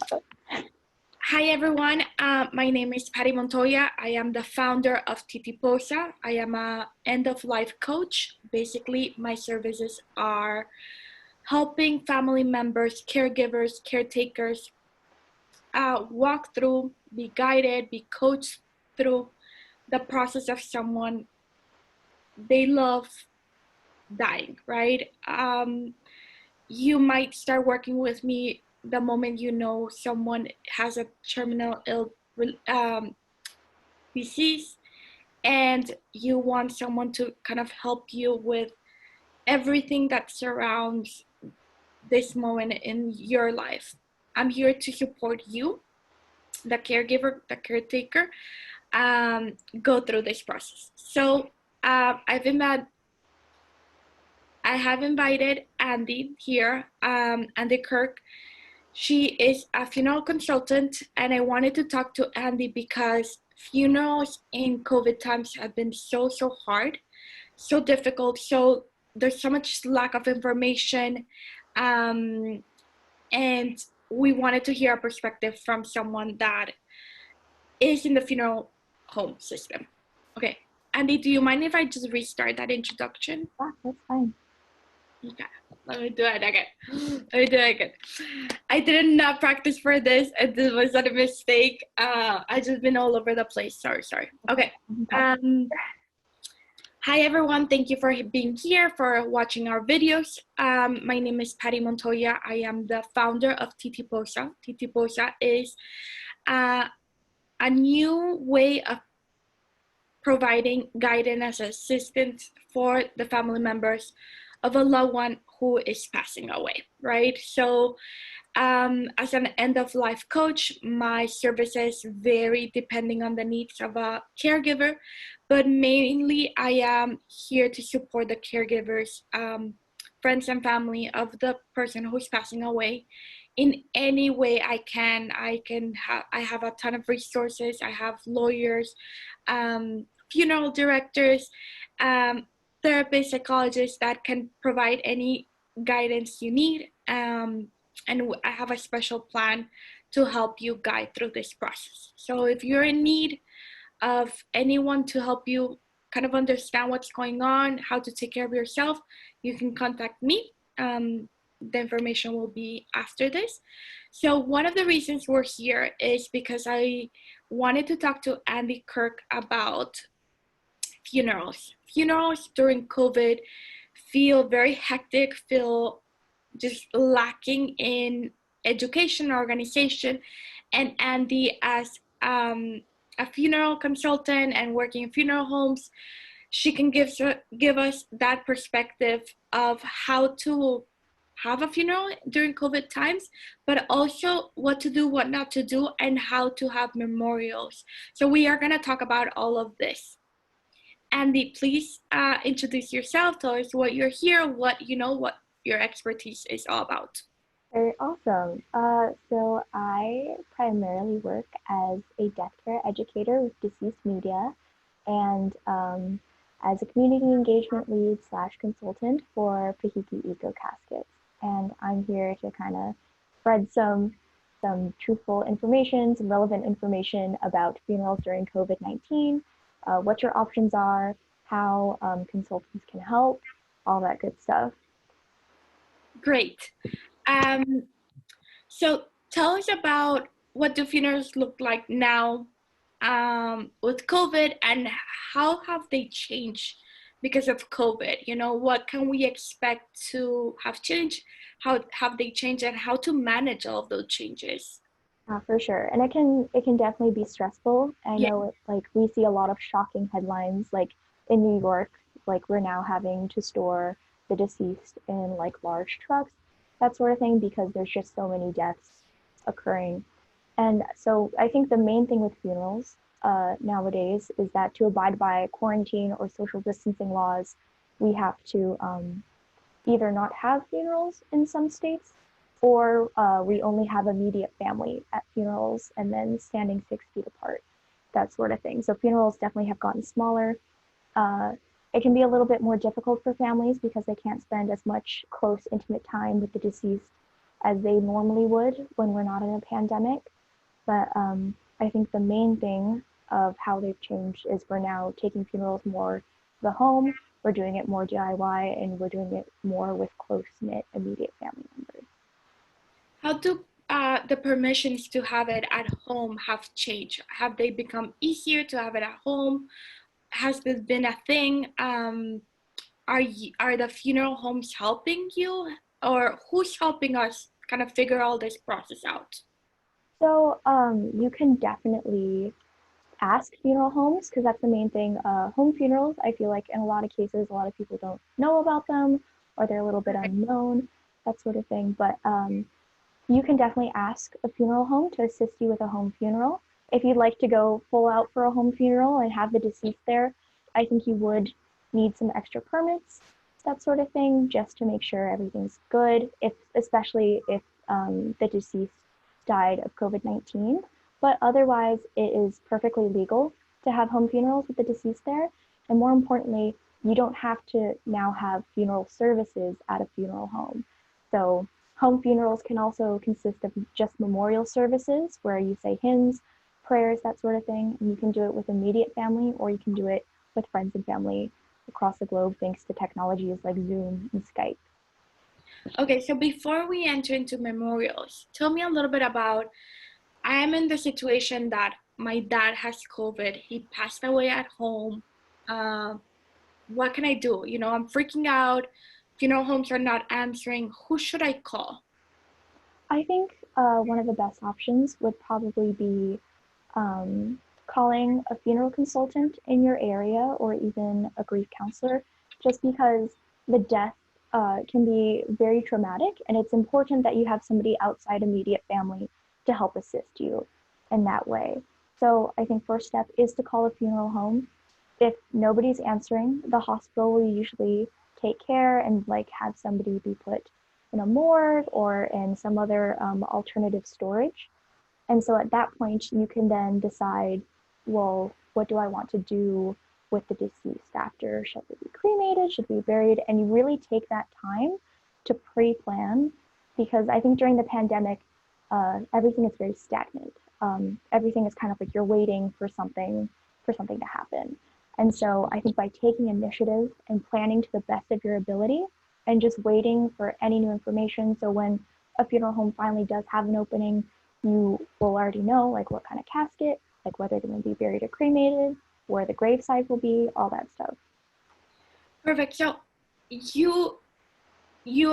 Hi everyone, my name is Patty Montoya. I am the founder of Titiposa. I am a end-of-life coach. Basically, my services are helping family members, caregivers, caretakers walk through, be guided, be coached through the process of someone they love dying, right? You might start working with me the moment you know someone has a terminal ill disease and you want someone to kind of help you with everything that surrounds this moment in your life. I'm here to support you, the caregiver, the caretaker, go through this process. So I have invited Andy here, Andy Kirk. She is a funeral consultant, and I wanted to talk to Andy because funerals in COVID times have been so hard, so difficult. So there's so much lack of information, and we wanted to hear a perspective from someone that is in the funeral home system. Okay, Andy, do you mind if I just restart that introduction? Yeah, that's fine. Okay, let me do it again. I did not practice for this, and this was a mistake. I just been all over the place. Sorry. Okay. Hi everyone, thank you for being here, for watching our videos. My name is Patty Montoya. I am the founder of Titiposa. Titiposa is a new way of providing guidance and assistance for the family members of a loved one who is passing away, right? So as an end-of-life coach, my services vary depending on the needs of a caregiver, but mainly I am here to support the caregivers, friends and family of the person who's passing away in any way I can. I have a ton of resources. I have lawyers, funeral directors, therapists, psychologists that can provide any guidance you need. And I have a special plan to help you guide through this process. So if you're in need of anyone to help you kind of understand what's going on, how to take care of yourself, you can contact me. The information will be after this. So one of the reasons we're here is because I wanted to talk to Andy Kirk about funerals. Funerals during COVID feel very hectic, feel just lacking in education organization. And Andy, as a funeral consultant and working in funeral homes, she can give us that perspective of how to have a funeral during COVID times, but also what to do, what not to do, and how to have memorials. So we are going to talk about all of this. Andy, please introduce yourself. Tell us what you're here, what your expertise is all about. Very awesome. So I primarily work as a death care educator with Deceased Media and as a community engagement lead / consultant for Pahiki Eco Caskets. And I'm here to kind of spread some truthful information, some relevant information about funerals during COVID-19, what your options are, how consultants can help, all that good stuff. Great. So tell us about what do funerals look like now with COVID, and how have they changed because of COVID? What can we expect to have changed? How have they changed, and how to manage all of those changes? For sure, and it can definitely be stressful. I Yeah. know, like we see a lot of shocking headlines, like in New York, like we're now having to store the deceased in like large trucks, that sort of thing, because there's just so many deaths occurring. And so I think the main thing with funerals nowadays is that to abide by quarantine or social distancing laws, we have to either not have funerals in some states, or we only have immediate family at funerals and then standing 6 feet apart, that sort of thing. So funerals definitely have gotten smaller. Uh, it can be a little bit more difficult for families because they can't spend as much close, intimate time with the deceased as they normally would when we're not in a pandemic. But I think the main thing of how they've changed is we're now taking funerals more to the home, we're doing it more DIY, and we're doing it more with close-knit immediate family members. How do the permissions to have it at home have changed? Have they become easier to have it at home? Has this been a thing? Are the funeral homes helping you, or who's helping us kind of figure all this process out? So you can definitely ask funeral homes because that's the main thing. Home funerals, I feel like in a lot of cases, a lot of people don't know about them or they're a little bit unknown, that sort of thing. But you can definitely ask a funeral home to assist you with a home funeral. If you'd like to go full out for a home funeral and have the deceased there, I think you would need some extra permits, that sort of thing, just to make sure everything's good, if especially if the deceased died of COVID-19. But otherwise, it is perfectly legal to have home funerals with the deceased there. And more importantly, you don't have to now have funeral services at a funeral home. So home funerals can also consist of just memorial services where you say hymns, prayers, that sort of thing. And you can do it with immediate family or you can do it with friends and family across the globe thanks to technologies like Zoom and Skype. Okay, so before we enter into memorials, tell me a little bit about, I am in the situation that my dad has COVID. He passed away at home. What can I do? You know, I'm freaking out. Funeral homes are not answering. Who should I call? I think one of the best options would probably be calling a funeral consultant in your area or even a grief counselor, just because the death can be very traumatic and it's important that you have somebody outside immediate family to help assist you in that way. So I think first step is to call a funeral home. If nobody's answering, the hospital will usually take care and like have somebody be put in a morgue or in some other alternative storage. And so at that point, you can then decide, well, what do I want to do with the deceased after? Should they be cremated? Should they be buried? And you really take that time to pre-plan, because I think during the pandemic, everything is very stagnant. Everything is kind of like you're waiting for something to happen. And so I think by taking initiative and planning to the best of your ability and just waiting for any new information, so when a funeral home finally does have an opening, you will already know like what kind of casket, like whether they're going to be buried or cremated, where the gravesite will be, all that stuff. Perfect. So you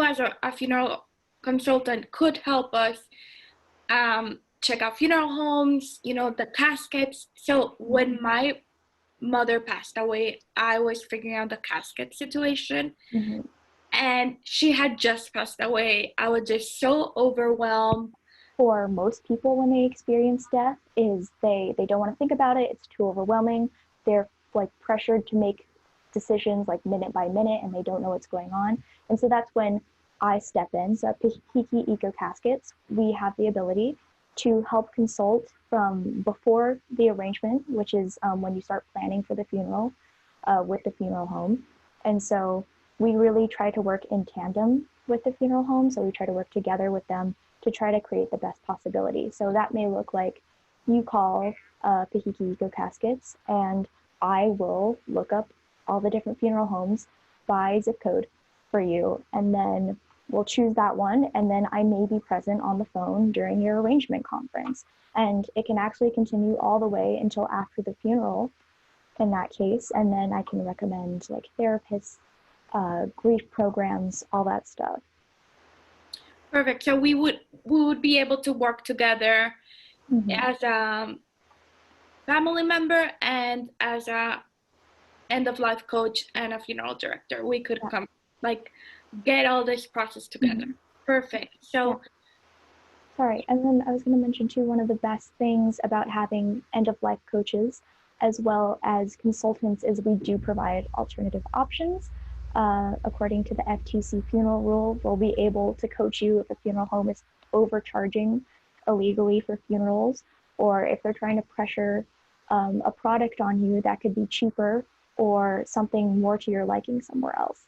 as a funeral consultant could help us check out funeral homes, you know, the caskets. So when my mother passed away, I was figuring out the casket situation. Mm-hmm. And she had just passed away. I was just so overwhelmed. For most people when they experience death is they don't want to think about it. It's too overwhelming. They're like pressured to make decisions like minute by minute and they don't know what's going on. And so that's when I step in. So at Pihiki Eco Caskets, we have the ability to help consult from before the arrangement, which is when you start planning for the funeral with the funeral home. And so we really try to work in tandem with the funeral home. So we try to work together with them to try to create the best possibility. So that may look like you call Pihiki Eco Caskets and I will look up all the different funeral homes by zip code for you. And then we'll choose that one. And then I may be present on the phone during your arrangement conference. And it can actually continue all the way until after the funeral in that case. And then I can recommend like therapists, grief programs, all that stuff. Perfect. So we would be able to work together as a family member and as a end of life coach and a funeral director. We could come like get all this process together. Perfect. So sorry, and then I was going to mention too, one of the best things about having end of life coaches as well as consultants is we do provide alternative options. According to the FTC funeral rule, we'll be able to coach you if a funeral home is overcharging illegally for funerals, or if they're trying to pressure a product on you that could be cheaper or something more to your liking somewhere else.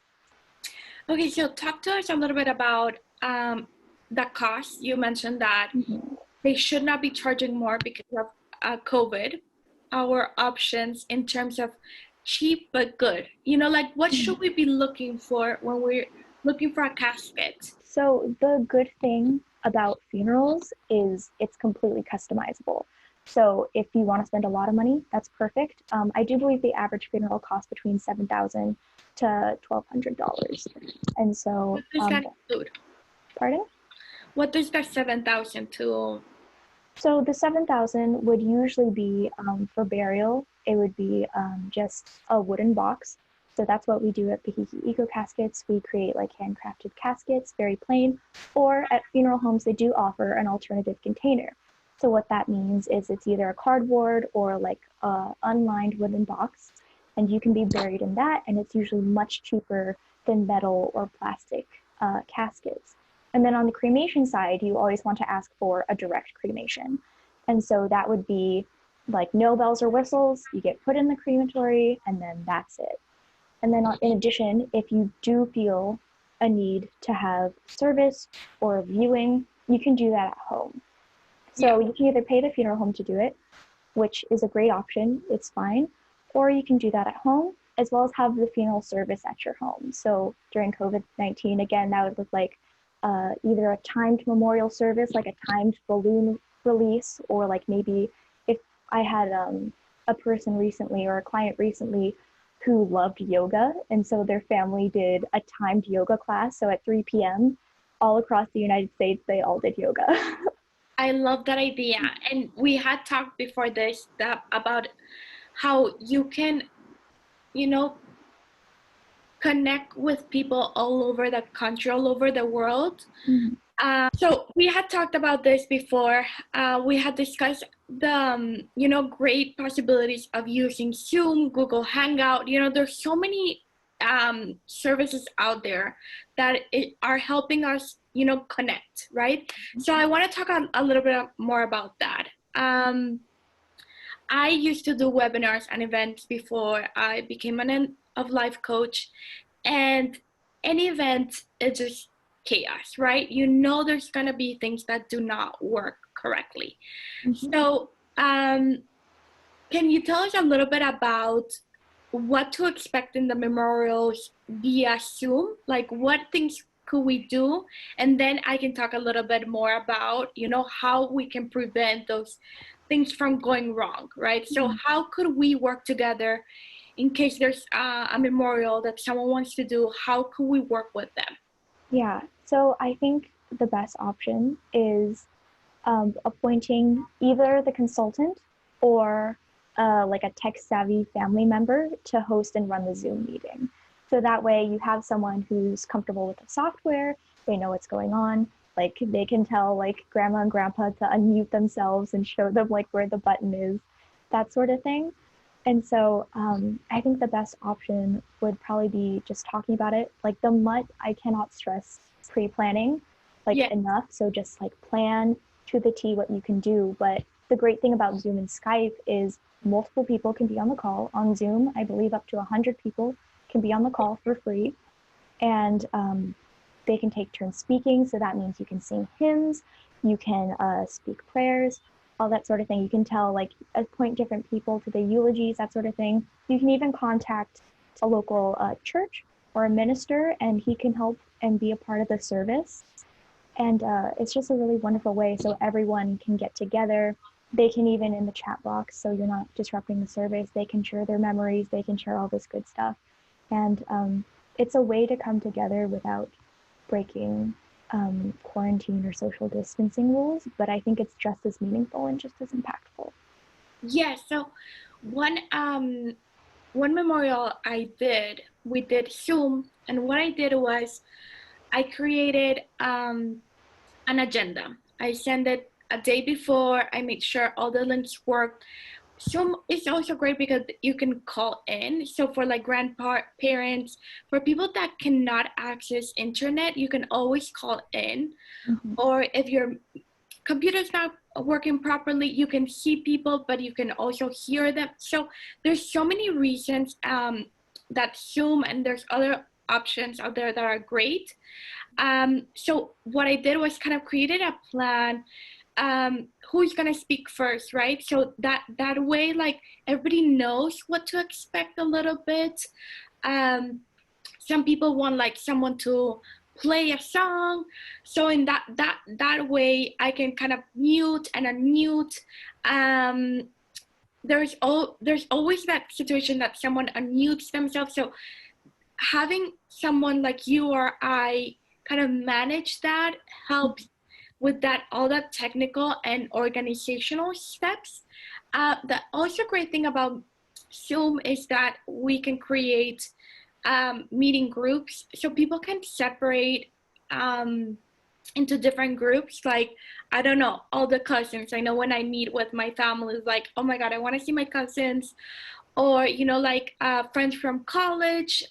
Okay, so talk to us a little bit about the cost. You mentioned that Mm-hmm. they should not be charging more because of COVID. Our options in terms of cheap but good. Like what should we be looking for when we're looking for a casket? So the good thing about funerals is it's completely customizable. So if you want to spend a lot of money, that's perfect. I do believe the average funeral costs between $7,000 to $1,200, and so What does that include? pardon. What does that 7,000 to? So the 7,000 would usually be for burial. It would be just a wooden box. So that's what we do at Behiki Eco Caskets. We create like handcrafted caskets, very plain. Or at funeral homes, they do offer an alternative container. So what that means is it's either a cardboard or like a unlined wooden box, and you can be buried in that. And it's usually much cheaper than metal or plastic caskets. And then on the cremation side, you always want to ask for a direct cremation. And so that would be like no bells or whistles, you get put in the crematory, and then that's it. And then in addition, if you do feel a need to have service or viewing, you can do that at home. So you can either pay the funeral home to do it, which is a great option, it's fine, or you can do that at home, as well as have the funeral service at your home. So during COVID-19, again, that would look like either a timed memorial service, like a timed balloon release, or like maybe if I had a person recently or a client recently who loved yoga, and so their family did a timed yoga class. So at 3 p.m., all across the United States, they all did yoga. I love that idea. And we had talked before this about how you can, connect with people all over the country, all over the world. Mm-hmm. So we had talked about this before. We had discussed the, great possibilities of using Zoom, Google Hangout. There's so many services out there that are helping us, connect, right? So I want to talk a little bit more about that. I used to do webinars and events before I became an end of life coach, and any event is just chaos, right? There's gonna be things that do not work correctly. Mm-hmm. So, can you tell us a little bit about what to expect in the memorials via Zoom? Like, what things could we do? And then I can talk a little bit more about, how we can prevent those things from going wrong, right? So how could we work together in case there's a memorial that someone wants to do? How could we work with them? Yeah, so I think the best option is appointing either the consultant or like a tech-savvy family member to host and run the Zoom meeting. So that way you have someone who's comfortable with the software, they know what's going on, like they can tell like grandma and grandpa to unmute themselves and show them like where the button is, that sort of thing. And so I think the best option would probably be just talking about it. Like the MUT, I cannot stress pre-planning like enough. So just like plan to the T what you can do. But the great thing about Zoom and Skype is multiple people can be on the call. On Zoom, I believe up to 100 people can be on the call for free. And they can take turns speaking. So that means you can sing hymns, you can speak prayers, all that sort of thing. You can tell, like, appoint different people to the eulogies, that sort of thing. You can even contact a local church or a minister, and he can help and be a part of the service. And it's just a really wonderful way so everyone can get together. They can even in the chat box, so you're not disrupting the service, they can share their memories, they can share all this good stuff. And it's a way to come together without breaking quarantine or social distancing rules, but I think it's just as meaningful and just as impactful. Yeah, so one memorial we did Zoom, and what I did was I created an agenda. I sent it a day before. I made sure all the links worked. Zoom is also great because you can call in. So for like grandparents, for people that cannot access internet, you can always call in. Mm-hmm. Or if your computer's not working properly, you can see people, but you can also hear them. So there's so many reasons that Zoom, and there's other options out there that are great. So what I did was kind of created a plan. Who's gonna speak first, right? So that way, like, everybody knows what to expect a little bit. Some people want like someone to play a song, so in that way I can kind of mute and unmute. um there's always that situation that someone unmutes themselves, so having someone like you or I kind of manage that helps with that, all that technical and organizational steps. The also great thing about Zoom is that we can create meeting groups, so people can separate um, into different groups. Like, I don't know, all the cousins. I know when I meet with my family, it's like, oh my God, I want to see my cousins, or like friends from college,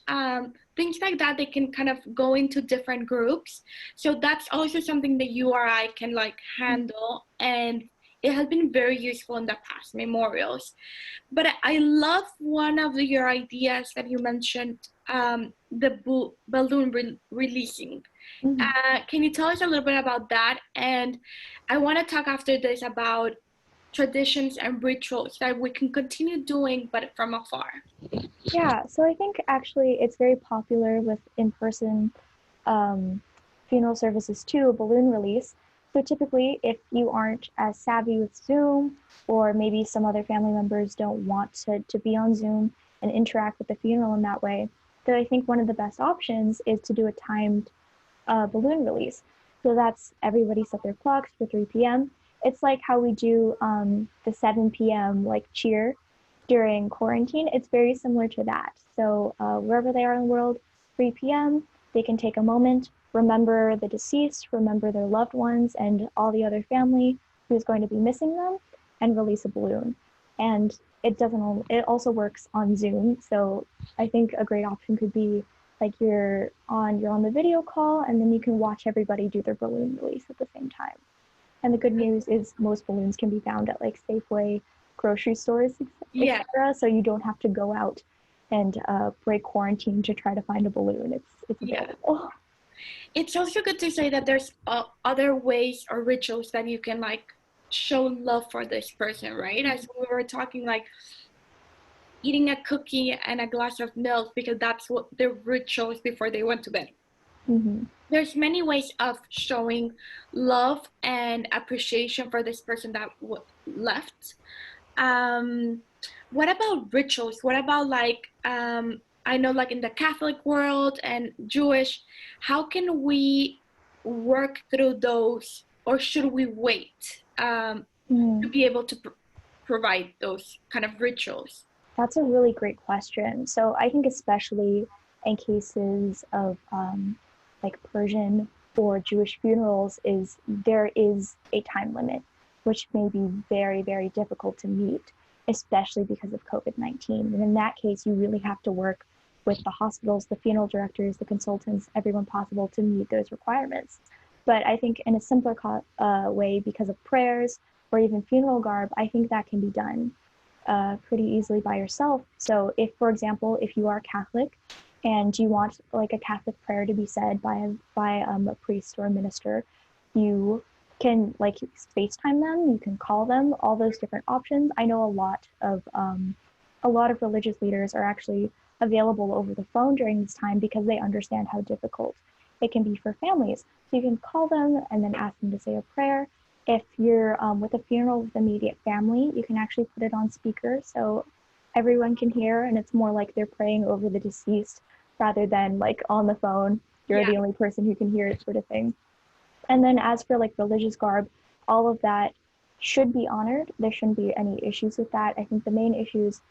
things like that. They can kind of go into different groups, so that's also something that you or I can like handle, and it has been very useful in the past memorials. But I love one of your ideas that you mentioned, the balloon releasing. Mhm. Can you tell us a little bit about that? And I want to talk after this about traditions and rituals that we can continue doing, but from afar. Yeah, so I think actually it's very popular with in-person um, funeral services too, a balloon release. So typically, if you aren't as savvy with Zoom, or maybe some other family members don't want to be on Zoom and interact with the funeral in that way, then I think one of the best options is to do a timed balloon release. So that's everybody set their clocks for 3 p.m. It's like how we do the 7 p.m. like cheer during quarantine. It's very similar to that. So wherever they are in the world, 3 p.m., they can take a moment, remember the deceased, remember their loved ones, and all the other family who's going to be missing them, and release a balloon. And it also works on Zoom. So I think a great option could be like you're on the video call, and then you can watch everybody do their balloon release at the same time. And the good news is most balloons can be found at like Safeway, grocery stores, Yeah, etc. So you don't have to go out and break quarantine to try to find a balloon. It's yeah. available. It's also good to say that there's other ways or rituals that you can like show love for this person, right? As we were talking, like eating a cookie and a glass of milk, because that's what the rituals before they went to bed. Mm-hmm. There's many ways of showing love and appreciation for this person that left. um what about rituals? What about like I know like in the Catholic world and Jewish, how can we work through those, or should we wait to Mm, be able to provide those kind of rituals? that's a really great question. So I think especially in cases of like Persian or Jewish funerals, is there is a time limit, which may be very, very difficult to meet, especially because of COVID-19. And in that case, you really have to work with the hospitals, the funeral directors, the consultants, everyone possible to meet those requirements. But I think in a simpler way, because of prayers or even funeral garb, I think that can be done pretty easily by yourself. So if, for example, if you are Catholic and you want like a Catholic prayer to be said by a priest or a minister, you can like FaceTime them, you can call them, all those different options. I know a lot of religious leaders are actually available over the phone during this time because they understand how difficult it can be for families. So you can call them and then ask them to say a prayer. If you're with a funeral with immediate family, you can actually put it on speaker so everyone can hear, and it's more like they're praying over the deceased rather than like on the phone. You're Yeah, the only person who can hear it, sort of thing. And then as for like religious garb, all of that should be honored. There shouldn't be any issues with that. I think the main issues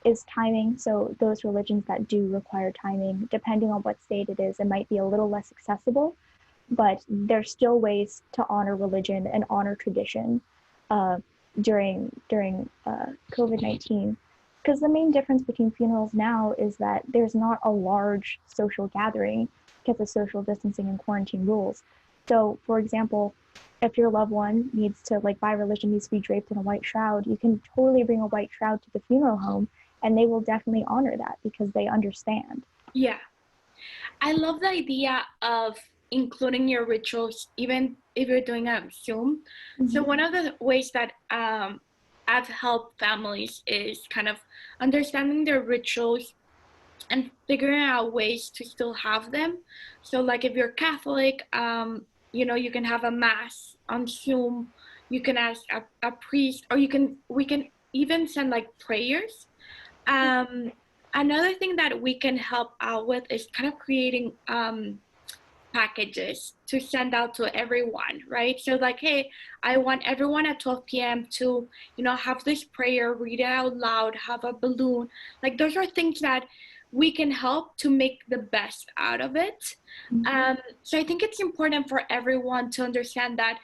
is timing. So those religions that do require timing, depending on what state it is, it might be a little less accessible, but there's still ways to honor religion and honor tradition uh, during COVID-19. Because the main difference between funerals now is that there's not a large social gathering because of social distancing and quarantine rules. So, for example, if your loved one needs to, like by religion, needs to be draped in a white shroud, you can totally bring a white shroud to the funeral home, and they will definitely honor that because they understand. yeah. I love the idea of including your rituals, even if you're doing a Zoom. So one of the ways that I've helped families is kind of understanding their rituals and figuring out ways to still have them. So like if you're Catholic, you can have a mass on Zoom. You can ask a priest, or we can even send like prayers. Another thing that we can help out with is kind of creating packages to send out to everyone, right? So like, hey, I want everyone at 12 p.m. to, have this prayer, read it out loud, have a balloon. Like those are things that we can help to make the best out of it. So I think it's important for everyone to understand that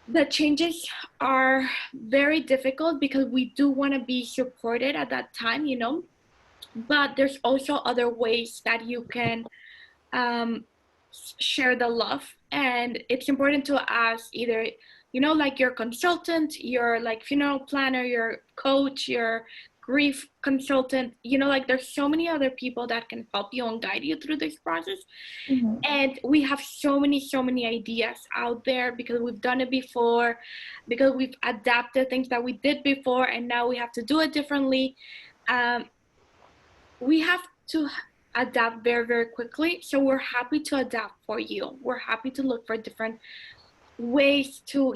the changes are very difficult because we do want to be supported at that time, but there's also other ways that you can share the love. And it's important to ask either, like your consultant, your like funeral planner, your coach, your grief consultant, like there's so many other people that can help you and guide you through this process. And we have so many ideas out there because we've done it before, because we've adapted things that we did before and now we have to do it differently. We have to adapt very quickly, so we're happy to adapt for you. We're happy to look for different ways to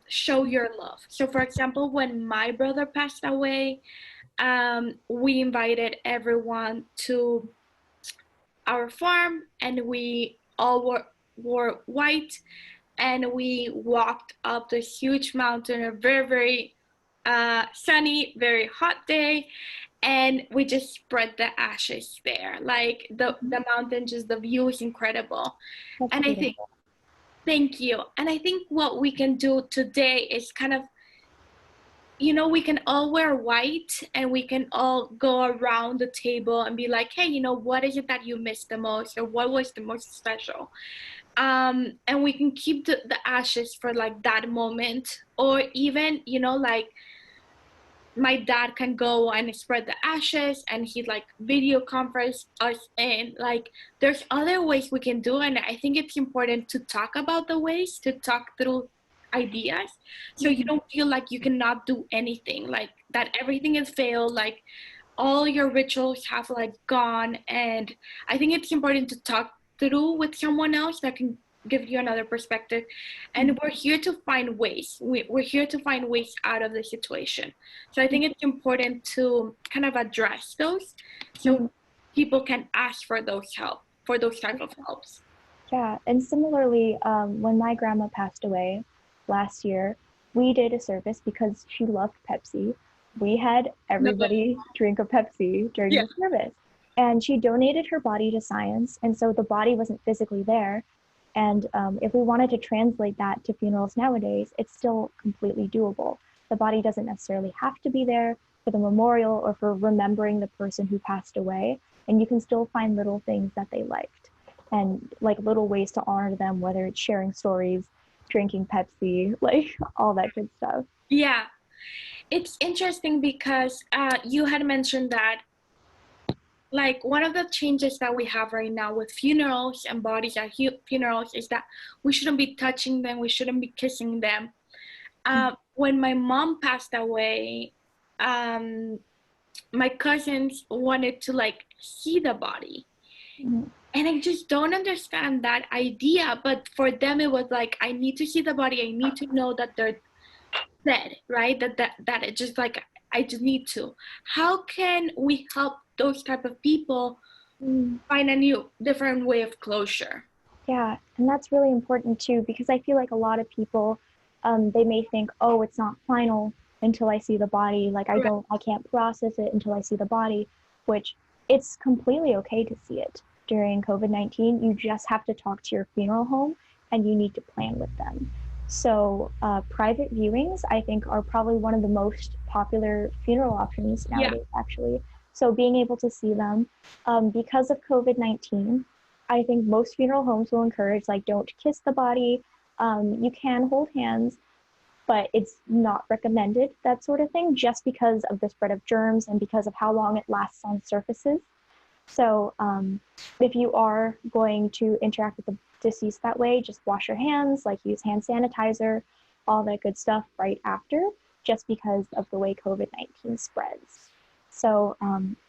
show your love. So for example, when my brother passed away, we invited everyone to our farm, and we all wore white, and we walked up this huge mountain, a very sunny, very hot day, and we just spread the ashes there. Like the mountain, just the view is incredible. That's And beautiful. I think, thank you. And I think what we can do today is kind of, we can all wear white and we can all go around the table and be like, hey, what is it that you missed the most, or what was the most special? And we can keep the ashes for like that moment, or even, like my dad can go and spread the ashes and he like video conference us in. Like there's other ways we can do it, and I think it's important to talk about the ways, to talk through ideas, so you don't feel like you cannot do anything, like that everything is failed, like all your rituals have like gone. And I think it's important to talk through with someone else that can give you another perspective. And we're here to find ways. We're here to find ways out of the situation. So I think it's important to kind of address those, so people can ask for those type of helps. Yeah, and similarly, when my grandma passed away last year, we did a service because she loved Pepsi. We had everybody drink a Pepsi during the service. And she donated her body to science, and so the body wasn't physically there. And if we wanted to translate that to funerals nowadays, it's still completely doable. The body doesn't necessarily have to be there for the memorial or for remembering the person who passed away, and you can still find little things that they liked and like little ways to honor them, whether it's sharing stories, drinking Pepsi, like all that good stuff. Yeah, it's interesting because you had mentioned that like one of the changes that we have right now with funerals and bodies at funerals is that we shouldn't be touching them, we shouldn't be kissing them. When my mom passed away, my cousins wanted to like see the body. And I just don't understand that idea, but for them it was like, I need to see the body, I need to know that they're dead, right? That it just like, I just need to. How can we help those type of people find a different way of closure? Yeah, and that's really important too, because I feel like a lot of people, they may think, oh, it's not final until I see the body. Like I can't process it until I see the body, which it's completely okay to see it during COVID-19. You just have to talk to your funeral home and you need to plan with them. So private viewings, I think, are probably one of the most popular funeral options nowadays, actually. So being able to see them, because of COVID-19, I think most funeral homes will encourage, like, don't kiss the body. You can hold hands, but it's not recommended, that sort of thing, just because of the spread of germs and because of how long it lasts on surfaces. So if you are going to interact with the deceased that way, just wash your hands, like use hand sanitizer, all that good stuff right after, just because of the way COVID-19 spreads. So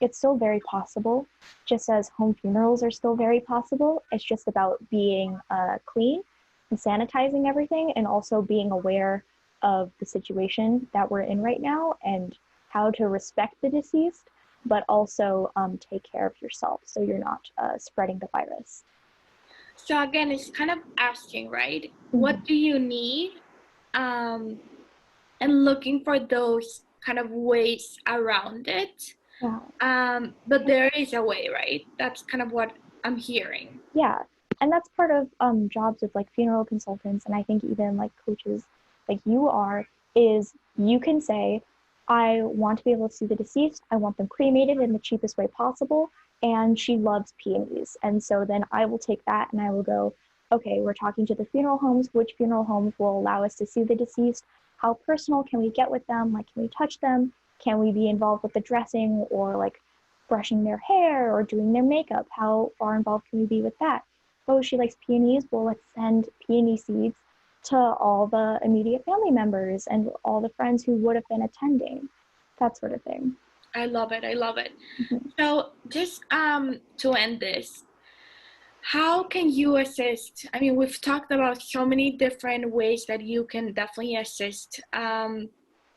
it's still very possible, just as home funerals are still very possible. It's just about being clean and sanitizing everything, and also being aware of the situation that we're in right now and how to respect the deceased, but also take care of yourself so you're not spreading the virus. So again, it's kind of asking, right? What do you need? And looking for those kind of ways around it. Yeah. But there is a way, right? That's kind of what I'm hearing. Yeah, and that's part of jobs with like funeral consultants, and I think even like coaches like you are, is you can say, I want to be able to see the deceased, I want them cremated in the cheapest way possible, and she loves peonies. And so then I will take that and I will go, okay, we're talking to the funeral homes, which funeral homes will allow us to see the deceased, how personal can we get with them, like can we touch them, can we be involved with the dressing or like brushing their hair or doing their makeup, how far involved can we be with that? Oh, she likes peonies, well, let's send peony seeds to all the immediate family members and all the friends who would have been attending, that sort of thing. I love it. I love it. So just to end this, how can you assist? I mean, we've talked about so many different ways that you can definitely assist